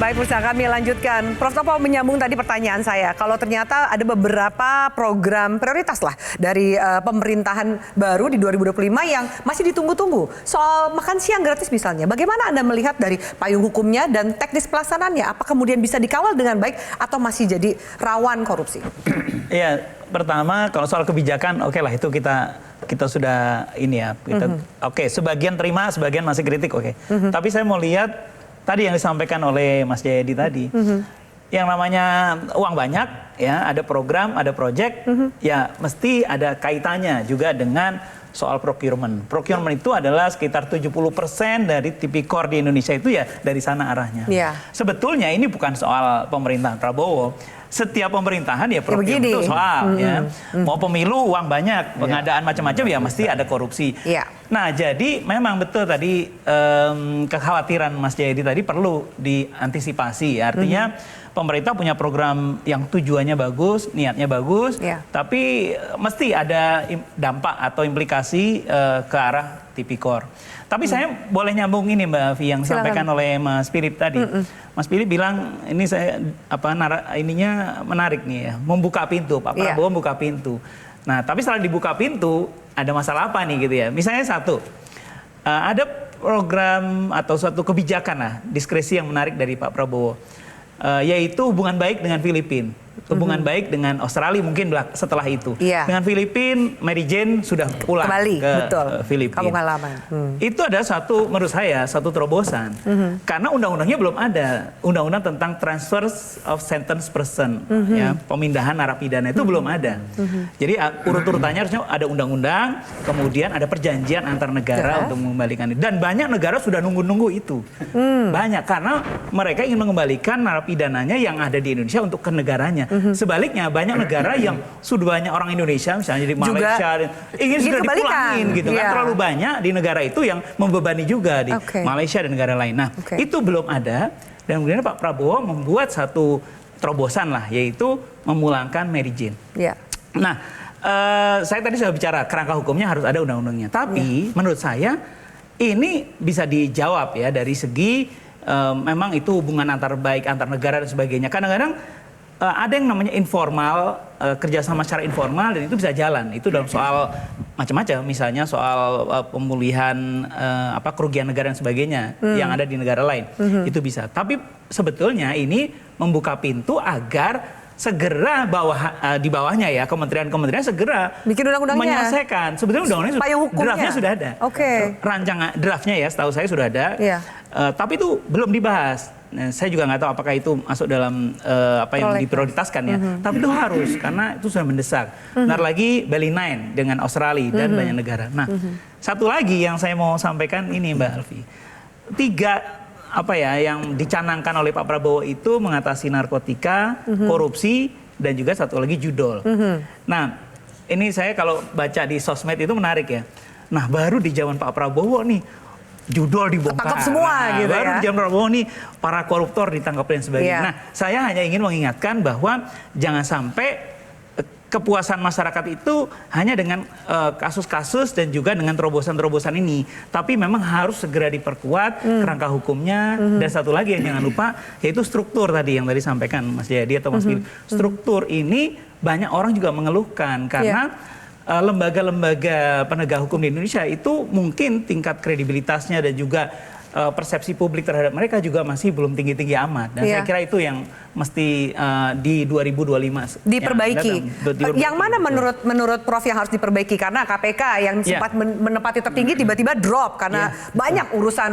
Baik, Pusat, kami lanjutkan. Prof Topo menyambung tadi pertanyaan saya. Kalau ternyata ada beberapa program prioritas lah dari pemerintahan baru di 2025 yang masih ditunggu-tunggu. Soal makan siang gratis misalnya. Bagaimana Anda melihat dari payung hukumnya dan teknis pelaksanaannya? Apa kemudian bisa dikawal dengan baik atau masih jadi rawan korupsi? Iya, pertama kalau soal kebijakan, oke lah itu kita sudah ini ya. Oke, sebagian terima, sebagian masih kritik, oke. Tapi saya mau lihat tadi yang disampaikan oleh Mas Jayadi tadi, yang namanya uang banyak, ya ada program, ada project, ya mesti ada kaitannya juga dengan soal procurement. Procurement itu adalah sekitar 70% dari tipikor di Indonesia itu ya dari sana arahnya. Sebetulnya ini bukan soal pemerintahan Prabowo. Setiap pemerintahan ya procurement itu soal ya. Mau pemilu uang banyak, pengadaan macam-macam ya mesti ada korupsi. Nah, jadi memang betul tadi kekhawatiran Mas Jayadi tadi perlu diantisipasi. Artinya pemerintah punya program yang tujuannya bagus, niatnya bagus, tapi mesti ada dampak atau implikasi ke arah tipikor. Tapi saya boleh nyambung ini Mbak Afi yang disampaikan oleh Mas Philip tadi. Mas Philip bilang ini saya ininya menarik nih ya, membuka pintu, Pak Prabowo membuka pintu. Nah, tapi setelah dibuka pintu ada masalah apa nih gitu ya? Misalnya satu, ada program atau suatu kebijakan lah, diskresi yang menarik dari Pak Prabowo, yaitu hubungan baik dengan Filipina. Hubungan baik dengan Australia mungkin setelah itu. Dengan Filipina, Mary Jane sudah pulang kembali ke Filipina. Kampung halaman. Itu adalah menurut saya satu terobosan. Karena undang-undangnya belum ada. Undang-undang tentang transfer of sentence person, ya, pemindahan narapidana itu belum ada. Jadi urut-urutannya harusnya ada undang-undang, kemudian ada perjanjian antar negara untuk mengembalikan itu. Dan banyak negara sudah nunggu-nunggu itu. Banyak karena mereka ingin mengembalikan narapidananya yang ada di Indonesia untuk ke negaranya. Sebaliknya banyak negara yang sudah banyak orang Indonesia misalnya di Malaysia ingin sudah dipulangin gitu kan, terlalu banyak di negara itu yang membebani juga di Malaysia dan negara lain. Nah, itu belum ada dan kemudian Pak Prabowo membuat satu terobosan lah, yaitu memulangkan Mary Jane. Nah, saya tadi sudah bicara kerangka hukumnya harus ada undang-undangnya. Tapi menurut saya ini bisa dijawab ya dari segi memang itu hubungan antar baik antar negara dan sebagainya. Kadang-kadang ada yang namanya informal, kerjasama secara informal dan itu bisa jalan. Itu dalam soal macam-macam, misalnya soal pemulihan kerugian negara dan sebagainya yang ada di negara lain. Itu bisa. Tapi sebetulnya ini membuka pintu agar segera di bawahnya ya kementerian-kementerian segera bikin undang-undangnya, menyelesaikan. Sebetulnya undang-undangnya draftnya sudah ada. Rancangan draftnya ya setahu saya sudah ada. Tapi itu belum dibahas. Nah, saya juga nggak tahu apakah itu masuk dalam apa yang diprioritaskan ya. Tapi itu harus karena itu sudah mendesak. Bentar lagi Bali 9 dengan Australia dan banyak negara. Nah, satu lagi yang saya mau sampaikan ini Mbak Alfi. 3 yang dicanangkan oleh Pak Prabowo itu mengatasi narkotika, korupsi dan juga satu lagi judol. Nah, ini saya kalau baca di sosmed itu menarik ya. Nah, baru di zaman Pak Prabowo nih judol dibongkar. Tangkap semua gitu baru ya. di zaman Prabowo nih para koruptor ditangkap dan sebagainya. Nah, saya hanya ingin mengingatkan bahwa jangan sampai kepuasan masyarakat itu hanya dengan kasus-kasus dan juga dengan terobosan-terobosan ini. Tapi memang harus segera diperkuat kerangka hukumnya. Dan satu lagi yang jangan lupa yaitu struktur tadi yang tadi sampaikan Mas Jayadi atau Mas Philip. Struktur ini banyak orang juga mengeluhkan karena lembaga-lembaga penegak hukum di Indonesia itu mungkin tingkat kredibilitasnya dan juga persepsi publik terhadap mereka juga masih belum tinggi-tinggi amat. Dan saya kira itu yang mesti di 2025 diperbaiki. Yang mana menurut Prof yang harus diperbaiki? Karena KPK yang sempat menempati tertinggi tiba-tiba drop karena banyak urusan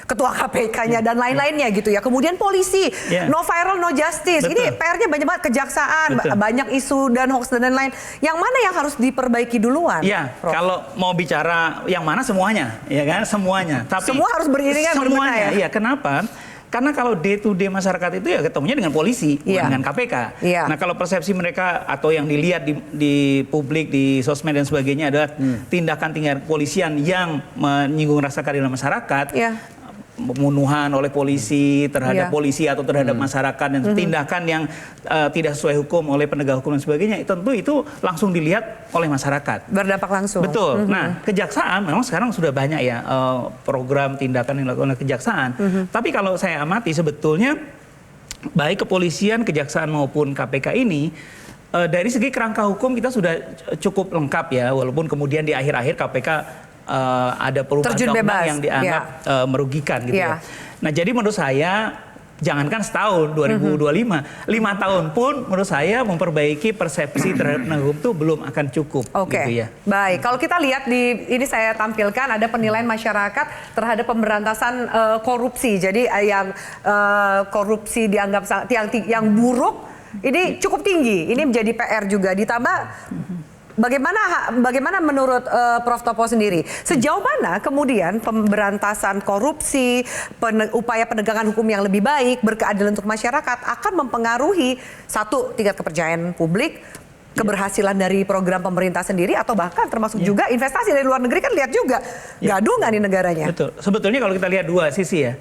ketua KPK-nya dan lain-lainnya gitu ya. Kemudian polisi, no viral, no justice. Ini PR-nya banyak banget, kejaksaan, banyak isu dan hoax dan lain-lain. Yang mana yang harus diperbaiki duluan? Kalau mau bicara yang mana semuanya, ya kan? Semuanya. Tapi semua harus beriringan semuanya. Iya, kenapa? Karena kalau day to day masyarakat itu ya ketemunya dengan polisi, bukan dengan KPK. Nah, kalau persepsi mereka atau yang dilihat di publik, di sosmed dan sebagainya adalah tindakan kepolisian yang menyinggung rasa keadilan masyarakat, pembunuhan oleh polisi terhadap polisi atau terhadap masyarakat dan tindakan yang tidak sesuai hukum oleh penegak hukum dan sebagainya, tentu itu langsung dilihat oleh masyarakat. Berdampak langsung. Betul. Nah, kejaksaan memang sekarang sudah banyak ya program tindakan yang dilakukan oleh kejaksaan. Tapi kalau saya amati sebetulnya baik kepolisian, kejaksaan maupun KPK ini dari segi kerangka hukum kita sudah cukup lengkap ya, walaupun kemudian di akhir-akhir KPK ada perubahan undang-undang yang dianggap merugikan gitu ya. Nah, jadi menurut saya jangankan setahun 2025, 5 tahun pun menurut saya memperbaiki persepsi terhadap penegak hukum itu belum akan cukup. Gitu ya. Baik, kalau kita lihat ini saya tampilkan ada penilaian masyarakat terhadap pemberantasan korupsi. Jadi yang korupsi dianggap yang buruk ini cukup tinggi. Ini menjadi PR juga. Ditambah bagaimana menurut Prof. Topo sendiri? Sejauh mana kemudian pemberantasan korupsi, upaya penegakan hukum yang lebih baik, berkeadilan untuk masyarakat akan mempengaruhi satu, tingkat kepercayaan publik, keberhasilan dari program pemerintah sendiri, atau bahkan termasuk juga investasi dari luar negeri? Kan lihat juga gaduh nggak nih negaranya? Betul. Sebetulnya kalau kita lihat dua sisi ya.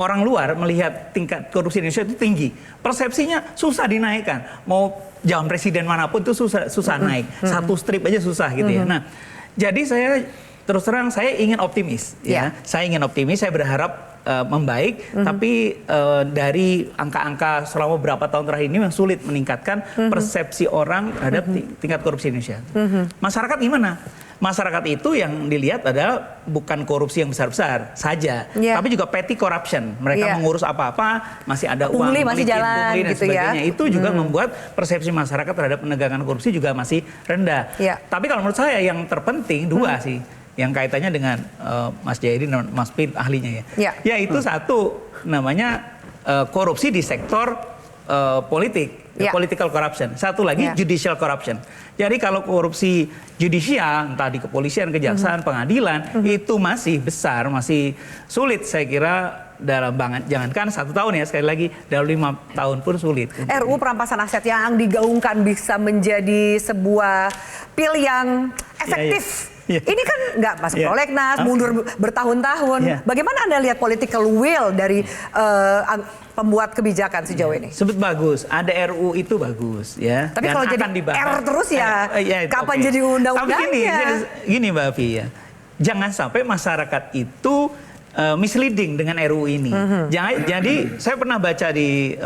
Orang luar melihat tingkat korupsi Indonesia itu tinggi, persepsinya susah dinaikkan. Mau jalan presiden manapun itu susah naik. Satu strip aja susah gitu ya. Nah, jadi saya terus terang saya ingin optimis ya. Saya ingin optimis, saya berharap membaik, tapi dari angka-angka selama beberapa tahun terakhir ini yang sulit meningkatkan persepsi orang terhadap tingkat korupsi Indonesia. Masyarakat gimana? Masyarakat itu yang dilihat adalah bukan korupsi yang besar-besar saja, tapi juga petty corruption. Mereka mengurus apa-apa, masih ada uang, masih jalan dan gitu sebagainya. ya. Itu juga membuat persepsi masyarakat terhadap penegakan korupsi juga masih rendah. Tapi kalau menurut saya yang terpenting dua sih, yang kaitannya dengan Mas Jayadi dan Mas Pin ahlinya ya. Yaitu satu namanya korupsi di sektor politik. Political corruption. Satu lagi judicial corruption. Jadi kalau korupsi judicial, entah di kepolisian, kejaksaan, pengadilan, itu masih besar, masih sulit saya kira dalam jangankan 1 tahun ya, sekali lagi dalam 5 tahun pun sulit. RUU perampasan aset yang digaungkan bisa menjadi sebuah pil yang efektif. Ini kan nggak masuk prolegnas, mundur bertahun-tahun. Bagaimana Anda lihat political will dari pembuat kebijakan sejauh ini? Sebut bagus, ada RU itu bagus ya. Tapi kalau jadi R terus ya, kapan jadi undang-undangnya? Tapi gini Mbak Afi ya, jangan sampai masyarakat itu misleading dengan RU ini. Jadi saya pernah baca di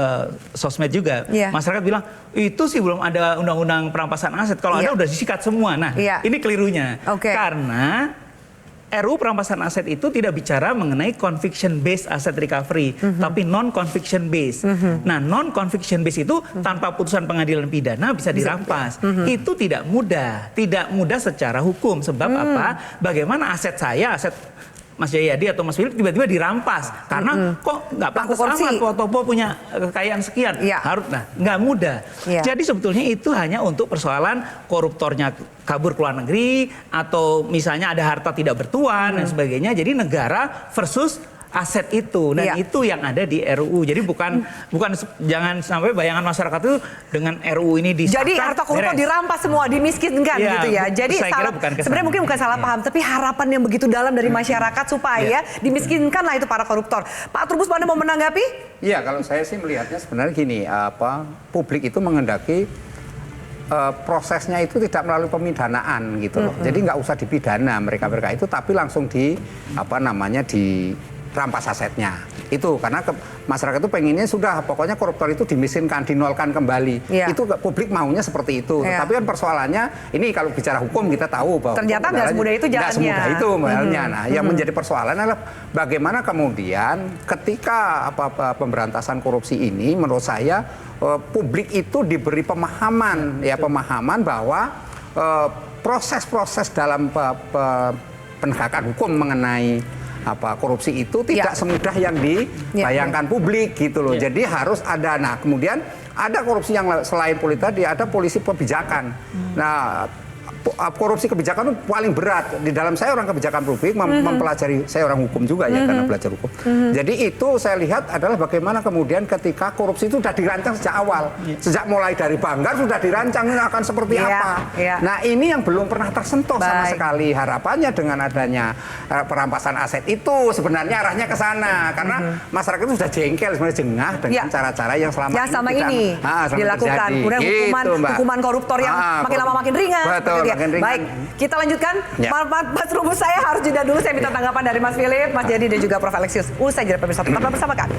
sosmed juga, masyarakat bilang itu sih belum ada undang-undang perampasan aset. Kalau ada udah disikat semua. Nah, ini kelirunya. Karena RUU perampasan aset itu tidak bicara mengenai conviction based asset recovery, tapi non conviction based. Nah, non conviction based itu tanpa putusan pengadilan pidana bisa dirampas. Itu tidak mudah secara hukum. Sebab apa? Bagaimana aset saya, aset Mas Jayadi atau Mas Philip tiba-tiba dirampas karena kok nggak pantas amat Pak Topo punya kekayaan sekian, harus nggak mudah. Jadi sebetulnya itu hanya untuk persoalan koruptornya kabur ke luar negeri atau misalnya ada harta tidak bertuan dan sebagainya. Jadi negara versus aset itu, dan itu yang ada di RUU. Jadi bukan jangan sampai bayangan masyarakat itu dengan RUU ini disahkan. Jadi harta koruptor dirampas semua, dimiskinkan gitu ya. Jadi sebenarnya mungkin bukan salah paham, tapi harapan yang begitu dalam dari masyarakat supaya dimiskinkanlah itu para koruptor. Pak Trubus, Anda mau menanggapi? Iya, kalau saya sih melihatnya sebenarnya gini, publik itu menghendaki prosesnya itu tidak melalui pemidanaan gitu loh. Jadi nggak usah dipidana mereka itu, tapi langsung rampas asetnya itu, karena masyarakat itu pengennya sudah pokoknya koruptor itu dimiskinkan, dinolkan kembali. Itu publik maunya seperti itu. Tapi kan persoalannya ini kalau bicara hukum kita tahu bahwa ternyata nggak semudah itu jalannya. Nggak semudah itu modelnya. Nah, yang menjadi persoalan adalah bagaimana kemudian ketika pemberantasan korupsi ini, menurut saya publik itu diberi pemahaman bahwa proses-proses dalam penegakan hukum mengenai korupsi itu tidak semudah yang dibayangkan publik gitu loh. Jadi harus ada. Nah, kemudian ada korupsi yang selain politik tadi, ada polisi kebijakan. Nah, korupsi kebijakan itu paling berat. Di dalam saya orang kebijakan publik mempelajari, saya orang hukum juga ya karena belajar hukum. Jadi itu saya lihat adalah bagaimana kemudian ketika korupsi itu sudah dirancang sejak awal. Sejak mulai dari Banggar sudah dirancang ini akan seperti apa. Nah ini yang belum pernah tersentuh sama sekali. Harapannya dengan adanya perampasan aset itu sebenarnya arahnya ke sana. Karena masyarakat itu sudah jengkel, sebenarnya jengah dengan cara-cara yang selama ini dilakukan. Kemudian hukuman koruptor yang makin lama makin ringan. Betul, makin ringan. Baik, kita lanjutkan. Mas Trubus, saya harus jeda dulu. Saya minta tanggapan dari Mas Philip, Mas Jadi dan juga Prof Alexius. Usai jeda pemirsa, tetaplah bersama kami.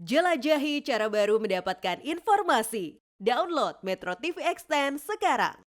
Jelajahi cara baru mendapatkan informasi. Download Metro TV Extend sekarang.